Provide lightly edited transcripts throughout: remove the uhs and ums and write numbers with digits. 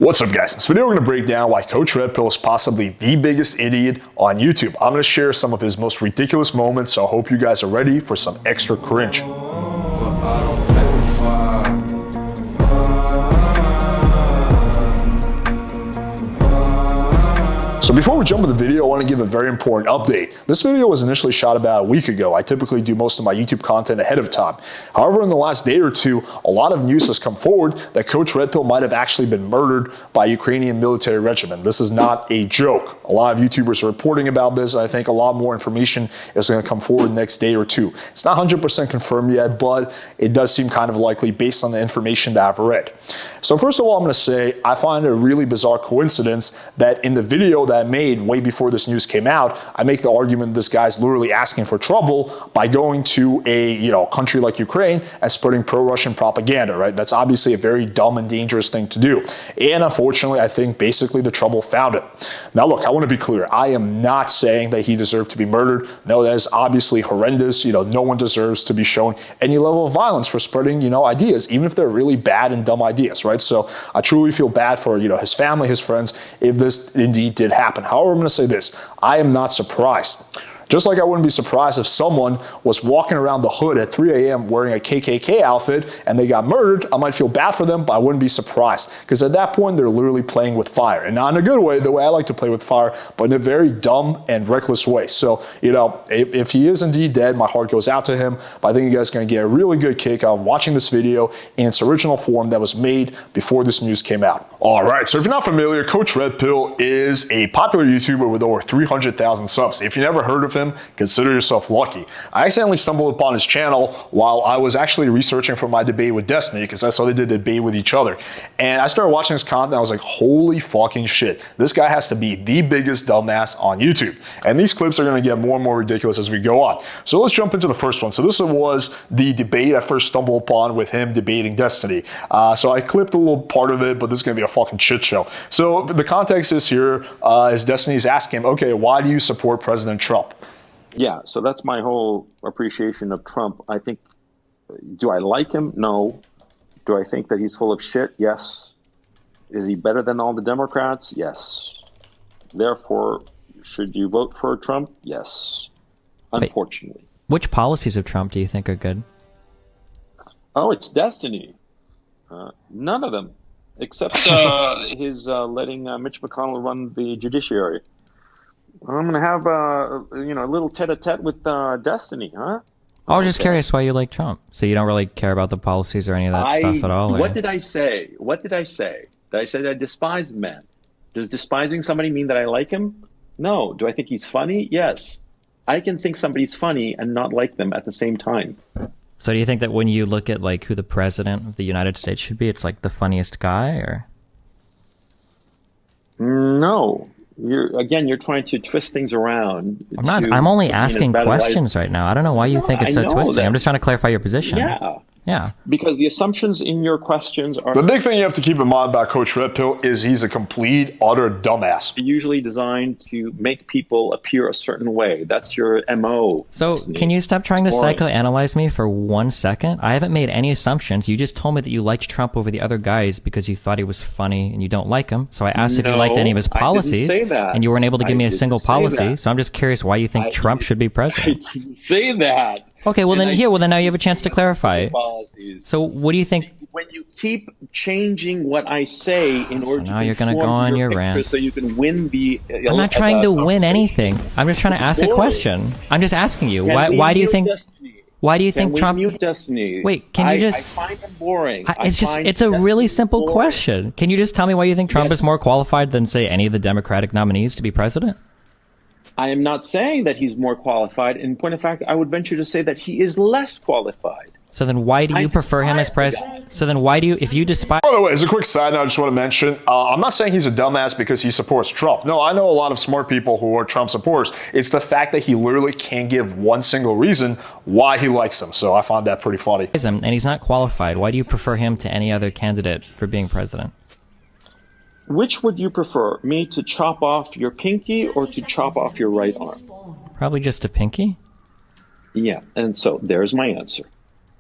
What's up, guys? In this video we're going to break down why Coach Redpill is possibly the biggest idiot on YouTube. I'm going to share some of his most ridiculous moments, so I hope you guys are ready for some extra cringe. So before we jump into the video, I want to give a very important update. This video was initially shot about a week ago. I typically do most of my YouTube content ahead of time. However, in the last day or two, a lot of news has come forward that Coach Redpill might have actually been murdered by a Ukrainian military regiment. This is not a joke. A lot of YouTubers are reporting about this. I think a lot more information is going to come forward next day or two. It's not 100% confirmed yet, but it does seem kind of likely based on the information that I've read. So first of all, I'm going to say I find it a really bizarre coincidence that in the video that I made way before this news came out, I make the argument this guy's literally asking for trouble by going to a country like Ukraine and spreading pro-Russian propaganda, right? That's obviously a very dumb and dangerous thing to do. And unfortunately, I think basically the trouble found him. Now look, I want to be clear. I am not saying that he deserved to be murdered. No, that is obviously horrendous. No one deserves to be shown any level of violence for spreading, ideas, even if they're really bad and dumb ideas, right? So I truly feel bad for, his family, his friends, if this indeed did happen. However, I'm going to say this. I am not surprised. Just like I wouldn't be surprised if someone was walking around the hood at 3 a.m. wearing a KKK outfit and they got murdered. I might feel bad for them, but I wouldn't be surprised. Because at that point, they're literally playing with fire. And not in a good way, the way I like to play with fire, but in a very dumb and reckless way. So, if he is indeed dead, my heart goes out to him. But I think you guys are going to get a really good kick out of watching this video in its original form that was made before this news came out. All right, so if you're not familiar, Coach Redpill is a popular YouTuber with over 300,000 subs. If you never heard of him, consider yourself lucky. I accidentally stumbled upon his channel while I was actually researching for my debate with Destiny, because I saw they did a debate with each other. And I started watching his content. I was like, holy fucking shit. This guy has to be the biggest dumbass on YouTube. And these clips are going to get more and more ridiculous as we go on. So let's jump into the first one. So this was the debate I first stumbled upon with him debating Destiny. So I clipped a little part of it, but this is going to be a fucking shit show. So the context is here, is Destiny's asking him, okay, why do you support President Trump? Yeah, so that's my whole appreciation of Trump. I think, do I like him? No. Do I think that he's full of shit? Yes. Is he better than all the Democrats? Yes. Therefore, should you vote for Trump? Yes. Unfortunately. Wait, which policies of Trump do you think are good? Oh, it's Destiny. None of them, except his letting Mitch McConnell run the judiciary. I'm going to have a little tete-a-tete with Destiny, huh? I was just curious why you like Trump. So you don't really care about the policies or any of that stuff at all? What did I say? What did I say? Did I say that I despise the man? Does despising somebody mean that I like him? No. Do I think he's funny? Yes. I can think somebody's funny and not like them at the same time. So do you think that when you look at who the president of the United States should be, it's like the funniest guy, or? No. You're trying to twist things around. I'm not. I'm only asking questions right now. I don't know why you think it's so twisting. I'm just trying to clarify your position. Yeah. Because the assumptions in your questions are... The big thing you have to keep in mind about Coach Redpill is he's a complete, utter dumbass. Usually designed to make people appear a certain way. That's your MO. So can you stop trying to psychoanalyze me for 1 second? I haven't made any assumptions. You just told me that you liked Trump over the other guys because you thought he was funny and you don't like him. So I asked if you liked any of his policies. I didn't say that. And you weren't able to give me a single policy. So I'm just curious why you think Trump should be president. I didn't say that. Okay, well then now you have a chance to clarify. So what do you think? When you keep changing what I say in order to now you're going to go on your rant, so you can win the. I'm not trying to win anything. I'm just trying to ask a question. I'm just asking you why do you think? Why do you think Trump? Mute Destiny? Wait, can you just? I find him boring. It's a really simple question. Can you just tell me why you think Trump is more qualified than say any of the Democratic nominees to be president? I am not saying that he's more qualified. In point of fact, I would venture to say that he is less qualified. So then why do you prefer him as president? So then why do you, if you despise... By the way, as a quick side note, I just want to mention, I'm not saying he's a dumbass because he supports Trump. No, I know a lot of smart people who are Trump supporters. It's the fact that he literally can't give one single reason why he likes him. So I find that pretty funny. And he's not qualified. Why do you prefer him to any other candidate for being president? Which would you prefer, me to chop off your pinky or to chop off your right arm? Probably just a pinky. Yeah, and so there's my answer.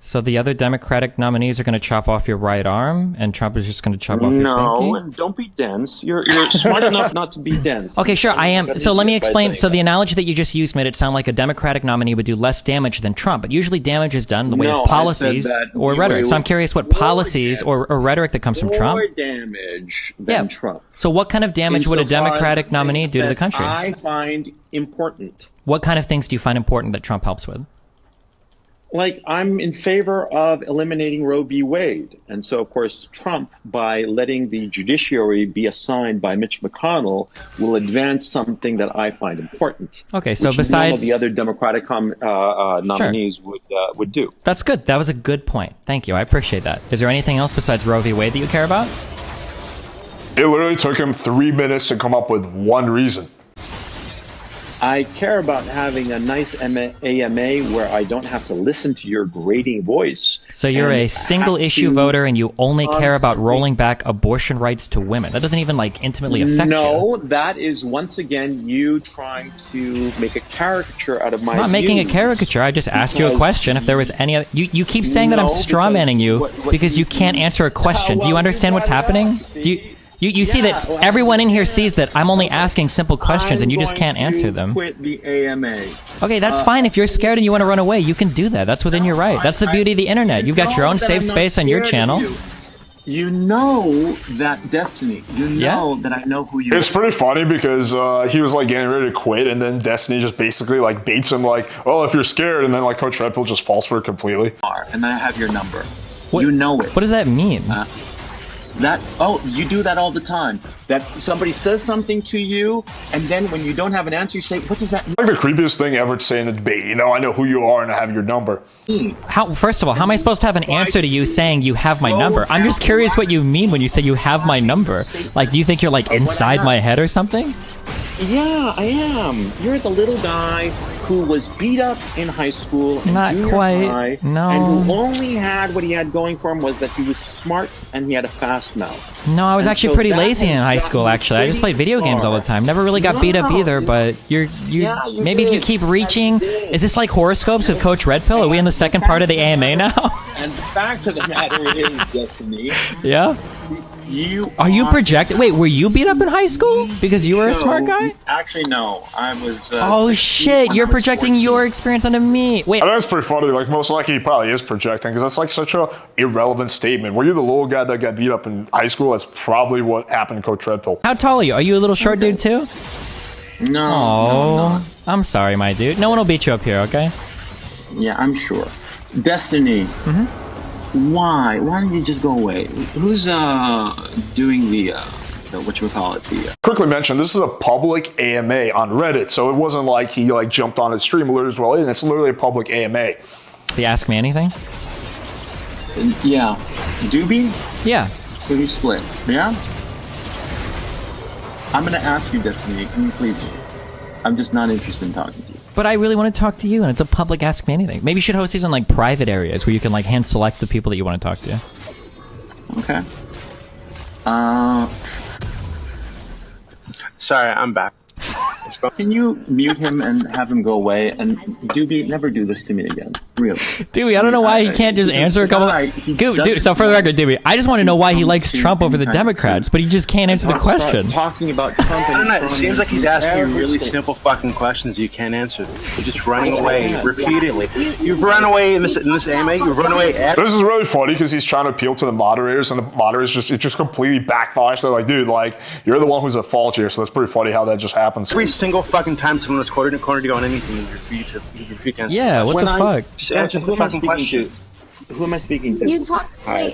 So the other Democratic nominees are going to chop off your right arm, and Trump is just going to chop off your pinky? No, and don't be dense. You're smart enough not to be dense. Okay, sure, I am. So let me explain. So the analogy that you just used made it sound like a Democratic nominee would do less damage than Trump, but usually damage is done in the way of policies or rhetoric. So I'm curious what policies or rhetoric that comes from Trump. More damage than Trump. So what kind of damage would a Democratic nominee do to the country? I find important. What kind of things do you find important that Trump helps with? Like, I'm in favor of eliminating Roe v. Wade. And so, of course, Trump, by letting the judiciary be assigned by Mitch McConnell, will advance something that I find important. Okay, so which besides none of the other Democratic nominees would do. That's good. That was a good point. Thank you. I appreciate that. Is there anything else besides Roe v. Wade that you care about? It literally took him 3 minutes to come up with one reason. I care about having a nice AMA where I don't have to listen to your grating voice. So you're a single-issue voter, and you only care about rolling back abortion rights to women. That doesn't even, like, intimately affect you. No, that is, once again, you trying to make a caricature out of my I'm not making a caricature. I just asked you a question. If there was any other... You keep saying that I'm strawmanning you because you can't answer a question. Do you understand what's happening? Do you see that everyone in here sees that I'm only asking simple questions and you just can't answer them. Quit the AMA. Okay, that's fine. If you're scared and you want to run away, you can do that. That's within your right. That's the beauty of the internet. You've got your own safe space on your channel. You know that, Destiny. You know that I know who you are. It's pretty funny because he was like getting ready to quit, and then Destiny just basically like baits him like, well, if you're scared, and then like Coach Redpill just falls for it completely. And I have your number. What, you know it. What does that mean? You do that all the time. That somebody says something to you, and then when you don't have an answer, you say, what does that mean? Like the creepiest thing ever to say in a debate, you know, I know who you are and I have your number. First of all, how am I supposed to have an answer to you saying you have my number? I'm just curious what you mean when you say you have my number. Like, do you think you're like inside my head or something? Yeah, I am. You're the little guy who was beat up in high school. Not quite. No. And who only had what he had going for him was that he was smart and he had a fast mouth. No, I was actually pretty lazy in high school, actually. I just played video games all the time. Never really got beat up either, but maybe if you keep reaching... Is this like horoscopes with Coach Redpill? Are we in the second part of the AMA now? And the fact of the matter is, Destiny... Yeah? Are you projecting? Wait, were you beat up in high school because you were a smart guy? Actually, no. I was. Oh shit! You're projecting your experience onto me. Wait, that's pretty funny. Like most likely, he probably is projecting because that's like such a irrelevant statement. Were you the little guy that got beat up in high school? That's probably what happened to Coach Redpill. How tall are you? Are you a little short dude too? No. Oh, I'm sorry, my dude. No one will beat you up here, okay? Yeah, I'm sure. Destiny. Why don't you just go away? Who's doing the whatchamacallit? Quickly mention, this is a public AMA on Reddit, so it wasn't like he like jumped on his stream as well, and it's literally a public AMA. The Ask Me Anything? Yeah. Doobie? Yeah. Doobie split. Yeah? I'm gonna ask you, Destiny, can you please do? I'm just not interested in talking to you. But I really want to talk to you, and it's a public Ask Me Anything. Maybe you should host these in like private areas where you can like hand select the people that you want to talk to. Okay. Sorry, I'm back. Can you mute him and have him go away? And Doobie, never do this to me again. Really. Doobie, I don't know why he can't just answer a couple of... So for the record, Doobie, I just want to know why he likes Trump over the Democrats, but he just can't answer the question. Talking about Trump and it seems like he's asking you really simple fucking questions you can't answer. You're just running away repeatedly. You've run away in this AMA, you've run away... This is really funny because he's trying to appeal to the moderators, and the moderators just completely backfires. They're like, dude, like, you're the one who's at fault here, so that's pretty funny how that just happens. Every single fucking time someone was quoted to go on anything, you refuse to answer. Yeah, what the fuck? Just answer the fucking question. Who am I speaking to? You talked. Yeah,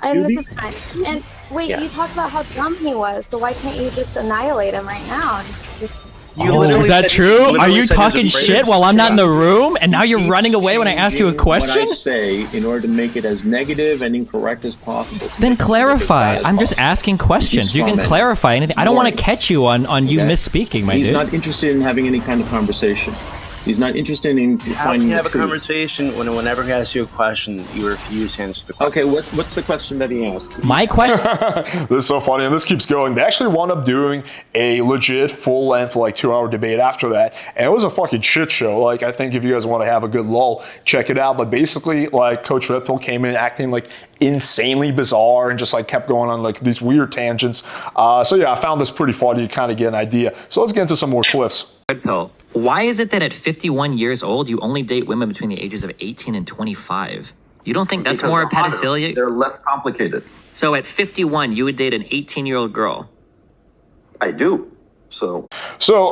and this is fine. And wait, you talked about how dumb he was. So why can't you just annihilate him right now? Just. Is that true? Are you talking shit while I'm not in the room, and now you're running away when I ask you a question? What I say in order to make it as negative and incorrect as possible. Then clarify. I'm just asking questions. You can clarify anything. I don't want to catch you on you misspeaking, my dude. He's not interested in having any kind of conversation. He's not interested in How can finding you the have a truth. conversation whenever he asks you a question, you refuse to answer the question? Okay, what's the question that he asked? My question. This is so funny, and this keeps going. They actually wound up doing a legit full-length, like 2-hour debate after that, and it was a fucking shit show. Like, I think if you guys want to have a good lull, check it out. But basically, like, Coach Redpill came in acting like insanely bizarre and just like kept going on like these weird tangents. So yeah, I found this pretty funny to kind of get an idea. So let's get into some more clips. Redpill, why is it that at 51 years old you only date women between the ages of 18 and 25? You don't think that's more pedophilia? They're less complicated. So at 51, you would date an 18-year-old girl? I do. So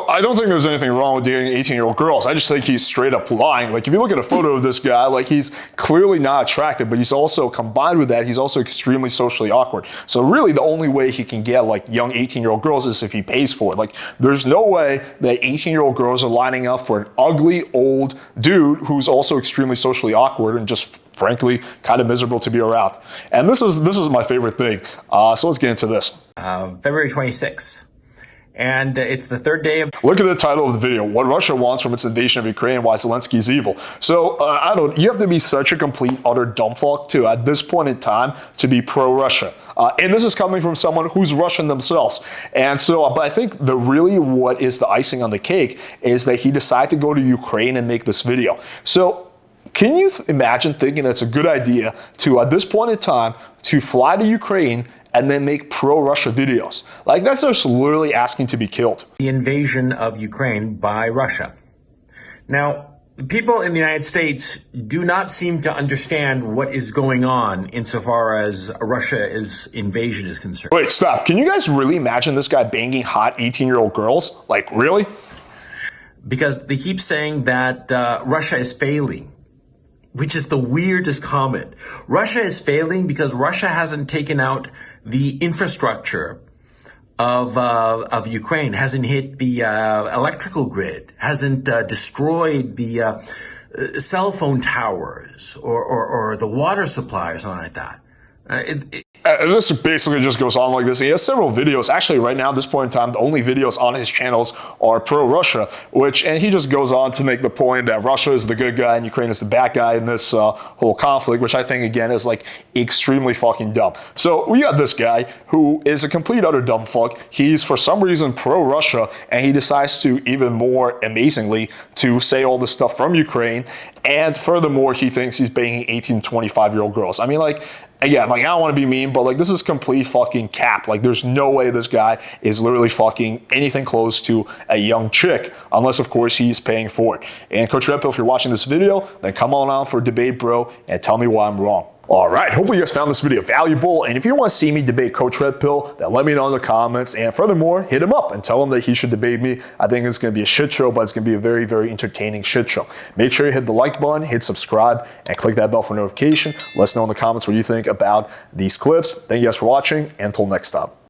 I don't think there's anything wrong with dating 18-year-old girls. I just think he's straight up lying. Like, if you look at a photo of this guy, like, he's clearly not attractive, but he's also, combined with that, he's also extremely socially awkward. So really the only way he can get like young 18-year-old girls is if he pays for it. Like, there's no way that 18-year-old girls are lining up for an ugly old dude who's also extremely socially awkward and just frankly kind of miserable to be around. And this is my favorite thing. So let's get into this. February 26th. And it's the third day of... Look at the title of the video, What Russia Wants from Its Invasion of Ukraine and Why Zelensky's Evil. So, you have to be such a complete, utter dumbfuck to, at this point in time, to be pro-Russia. And this is coming from someone who's Russian themselves. And so, but I think what is the icing on the cake is that he decided to go to Ukraine and make this video. So, can you imagine thinking that's a good idea to, at this point in time, to fly to Ukraine and then make pro-Russia videos? Like, that's just literally asking to be killed. The invasion of Ukraine by Russia. Now, people in the United States do not seem to understand what is going on insofar as Russia's invasion is concerned. Wait, stop. Can you guys really imagine this guy banging hot 18-year-old girls? Like, really? Because they keep saying that Russia is failing, which is the weirdest comment. Russia is failing because Russia hasn't taken out the infrastructure of Ukraine, hasn't hit the electrical grid, hasn't destroyed the cell phone towers or the water supply or something like that. This basically just goes on like this. He has several videos. Actually, right now, at this point in time, the only videos on his channels are pro-Russia, and he just goes on to make the point that Russia is the good guy and Ukraine is the bad guy in this whole conflict, which I think, again, is like extremely fucking dumb. So we got this guy who is a complete utter dumb fuck. He's, for some reason, pro-Russia, and he decides to, even more amazingly, to say all this stuff from Ukraine. And furthermore, he thinks he's banging 18 to 25-year-old girls. I mean, like, again, like, I don't want to be mean, but like, this is complete fucking cap. Like, there's no way this guy is literally fucking anything close to a young chick, unless, of course, he's paying for it. And Coach Redpill, if you're watching this video, then come on out for a debate, bro, and tell me why I'm wrong. All right, hopefully you guys found this video valuable, and if you want to see me debate Coach Redpill, then let me know in the comments, and furthermore, hit him up and tell him that he should debate me. I think it's going to be a shit show, but it's going to be a very, very entertaining shit show. Make sure you hit the like button, hit subscribe, and click that bell for notification. Let us know in the comments what you think about these clips. Thank you guys for watching, and until next time.